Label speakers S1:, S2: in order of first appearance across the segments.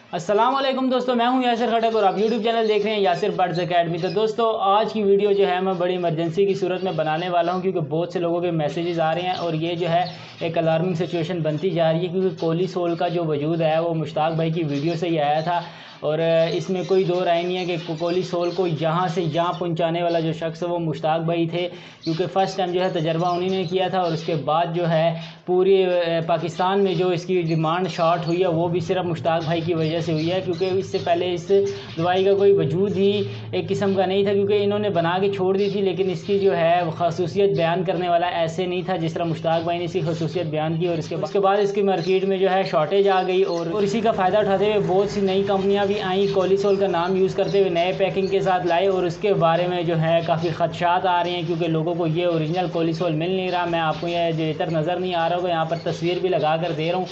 S1: अस्सलाम वालेकुम दोस्तों, मैं हूं यासिर खटक और आप यूट्यूब चैनल देख रहे हैं यासिर बर्ड्स अकेडमी। तो दोस्तों आज की वीडियो जो है मैं बड़ी इमरजेंसी की सूरत में बनाने वाला हूं क्योंकि बहुत से लोगों के मैसेजेस आ रहे हैं और ये जो है एक अलार्मिंग सिचुएशन बनती जा रही है क्योंकि कोली सोल का जो वजूद है वो मुश्ताक भाई की वीडियो से ही आया था और इसमें कोई दो राय नहीं है कि कोली सोल को यहाँ से यहाँ पहुँचाने वाला जो शख्स है वो मुश्ताक भाई थे, क्योंकि फ़र्स्ट टाइम जो है तजर्बा उन्हीं ने किया था और उसके बाद जो है पूरी पाकिस्तान में जो इसकी डिमांड शॉर्ट हुई है वो भी सिर्फ मुश्ताक भाई की वजह से हुई है, क्योंकि इससे पहले इस दवाई का कोई वजूद ही एक किस्म का नहीं था क्योंकि इन्होंने बना के छोड़ दी थी, लेकिन इसकी जो है खसूसियत बयान करने वाला ऐसे नहीं था जिस तरह मुश्ताक भाई ने इसकी खसूसियत बयान की। और उसके बाद इसकी मार्केट में जो है शॉर्टेज आ गई और इसी का फ़ायदा उठाते हुए बहुत सी नई कंपनियाँ भी आई, कोलिसोल का नाम यूज़ करते हुए नए पैकिंग के साथ लाए और उसके बारे में जो है काफ़ी खदशात आ रहे हैं क्योंकि लोगों को ये ओरिजिनल कोलिसोल मिल नहीं रहा। मैं आपको ये बेहतर नज़र नहीं आ रहा होगा, यहाँ पर तस्वीर भी लगा कर दे रहा हूँ।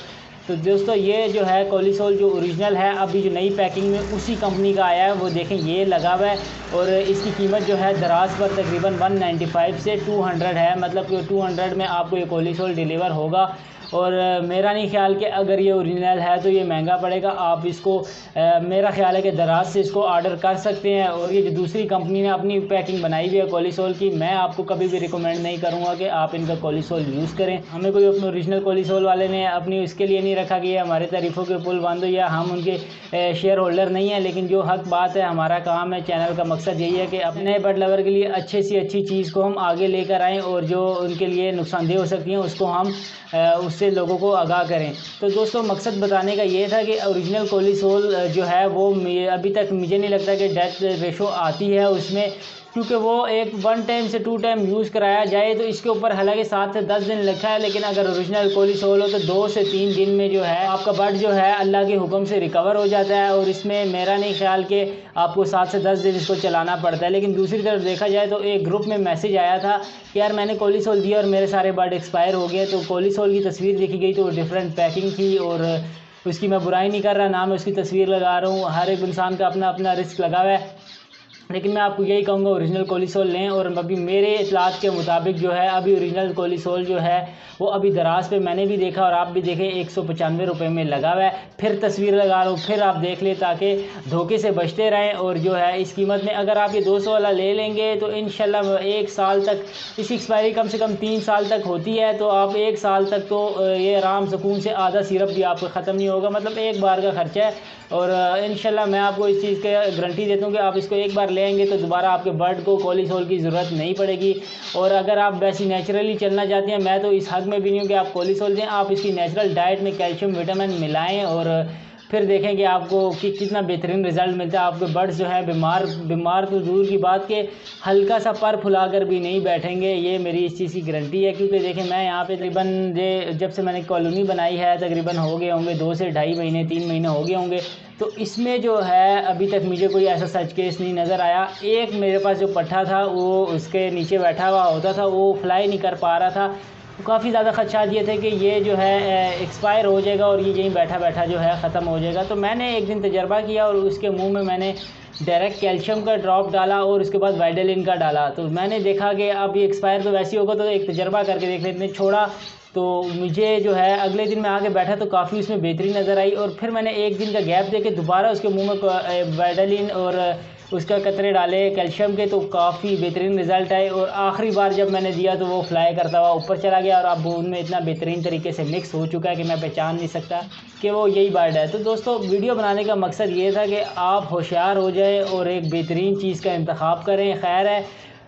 S1: तो दोस्तों ये जो है कोलिसोल जो ओरिजिनल है अभी जो नई पैकिंग में उसी कंपनी का आया है, वो देखें ये लगा हुआ है और इसकी कीमत जो है दराज पर तकरीबन 195 से 200 है, मतलब कि 200 में आपको ये कोलिसोल डिलीवर होगा। और मेरा नहीं ख्याल कि अगर ये ओरिजिनल है तो ये महंगा पड़ेगा। आप इसको मेरा ख्याल है कि दराज से इसको ऑर्डर कर सकते हैं। और ये जो दूसरी कंपनी ने अपनी पैकिंग बनाई हुई है कोलिसोल की, मैं आपको कभी भी रिकमेंड नहीं करूँगा कि आप इनका कोलिसोल यूज़ करें। हमें कोई अपने ओरिजिनल कोलिसोल वाले ने अपनी इसके लिए नहीं रखा कि हमारे तारीफ़ों के पुल बंद हो या हम उनके शेयर होल्डर नहीं हैं, लेकिन जो हक बात है हमारा काम है, चैनल का मकसद यही है कि अपने बर्ड लवर के लिए अच्छी सी अच्छी चीज़ को हम आगे लेकर आएँ और जो उनके लिए नुकसानदेह हो सकती हैं उसको हम उससे लोगों को आगाह करें। तो दोस्तों मकसद बताने का ये था कि ओरिजिनल कोलिसोल जो है वो अभी तक मुझे नहीं लगता कि डेथ रेशो आती है उसमें, क्योंकि वो एक 1 टाइम से 2 टाइम यूज़ कराया जाए तो इसके ऊपर हालांकि 7 से 10 दिन लिखा है, लेकिन अगर ओरिजिनल कोलिसोल हो तो 2 से 3 दिन में जो है आपका बर्ड जो है अल्लाह के हुक्म से रिकवर हो जाता है। और इसमें मेरा नहीं ख्याल कि आपको 7 से 10 दिन इसको चलाना पड़ता है। लेकिन दूसरी तरफ देखा जाए तो एक ग्रुप में मैसेज आया था कि यार मैंने कोलिसोल दिया और मेरे सारे बर्ड एक्सपायर हो गए, तो कोलिसोल की तस्वीर देखी गई तो वो डिफरेंट पैकिंग थी और उसकी मैं बुराई नहीं कर रहा, ना मैं उसकी तस्वीर लगा रहा हूँ। हर एक इंसान का अपना अपना रिस्क लगा हुआ है, लेकिन मैं आपको यही कहूँगा ओरिजिनल कोलिसोल लें। और अभी मेरे इतलात के मुताबिक जो है अभी ओरिजिनल कोलिसोल जो है वो अभी दराज पे मैंने भी देखा और आप भी देखें 195 रुपये में लगा हुआ है। फिर तस्वीर लगा रहा हूँ, फिर आप देख लें ताकि धोखे से बचते रहें। और जो है इस कीमत में अगर आप ये 200 वाला ले लेंगे तो इंशाल्लाह 1 साल तक, इसकी एक्सपायरी कम से कम 3 साल तक होती है, तो आप 1 साल तक तो ये आराम सुकून से आधा सिरप भी आपको ख़त्म नहीं होगा, मतलब एक बार का खर्चा है। और इंशाल्लाह मैं आपको इस चीज़ की गारंटी देता हूँ कि आप इसको एक बार लेंगे तो दोबारा आपके बर्ड को कोलिसोल की ज़रूरत नहीं पड़ेगी। और अगर आप वैसे नेचुरली चलना चाहते हैं, मैं तो इस हक़ में भी नहीं हूँ कि आप कोलिसोल दें, आप इसकी नेचुरल डाइट में कैल्शियम विटामिन मिलाएं और फिर देखें कि आपको कितना बेहतरीन रिज़ल्ट मिलता है। आपके बर्ड्स जो है बीमार तो दूर की बात के हल्का सा पर फुलाकर भी नहीं बैठेंगे, ये मेरी इस चीज़ की गारंटी है। क्योंकि देखें मैं यहाँ पे तकरीबन जब से मैंने कॉलोनी बनाई है तकरीबन हो गए होंगे 2 से ढाई महीने 3 महीने हो गए होंगे, तो इसमें जो है अभी तक मुझे कोई ऐसा सच केस नहीं नज़र आया। एक मेरे पास जो पट्ठा था वो उसके नीचे बैठा हुआ होता था, वो फ्लाई नहीं कर पा रहा था, तो काफ़ी ज़्यादा खदशात ये थे कि ये जो है एक्सपायर हो जाएगा और ये यहीं बैठा बैठा जो है ख़त्म हो जाएगा। तो मैंने एक दिन तजर्बा किया और उसके मुंह में मैंने डायरेक्ट कैल्शियम का ड्रॉप डाला और उसके बाद वाइडेलिन का डाला, तो मैंने देखा कि अब ये एक्सपायर तो वैसे ही होगा, तो एक तजर्बा करके देख लेते हैं। छोड़ा तो मुझे जो है अगले दिन मैं आके बैठा तो काफ़ी उसमें बेहतरी नज़र आई और फिर मैंने एक दिन का गैप दे के दोबारा उसके मुँह में वाइडेलिन और उसका कतरे डाले कैल्शियम के, तो काफ़ी बेहतरीन रिज़ल्ट आए। और आखिरी बार जब मैंने दिया तो वो फ्लाई करता हुआ ऊपर चला गया और अब उनमें इतना बेहतरीन तरीके से मिक्स हो चुका है कि मैं पहचान नहीं सकता कि वो यही बर्ड है। तो दोस्तों वीडियो बनाने का मकसद ये था कि आप होशियार हो जाए और एक बेहतरीन चीज़ का इंतखाब करें। खैर है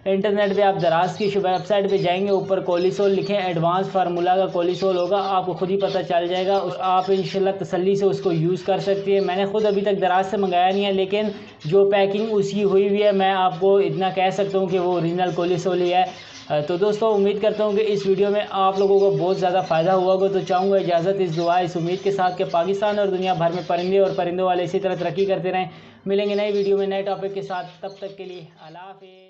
S1: इंटरनेट पे आप दराज की वेबसाइट पे जाएंगे, ऊपर कोलिसोल लिखें, एडवांस फार्मूला का कोलिसोल होगा, आपको खुद ही पता चल जाएगा। आप इंशाल्लाह तसल्ली से उसको यूज़ कर सकती है। मैंने खुद अभी तक दराज से मंगाया नहीं है, लेकिन जो पैकिंग उसकी हुई हुई है मैं आपको इतना कह सकता हूँ कि वो ओरिजिनल कोलिसोल ही है। तो दोस्तों उम्मीद करता हूँ कि इस वीडियो में आप लोगों को बहुत ज़्यादा फ़ायदा हुआ होगा। तो चाहूँगा इजाज़त इस दुआ इस उम्मीद के साथ कि पाकिस्तान और दुनिया भर में परिंदे और परिंदों वाले इसी तरह तरक्की करते रहें। मिलेंगे नई वीडियो में नए टॉपिक के साथ, तब तक के लिए अल्लाह हाफ़िज़।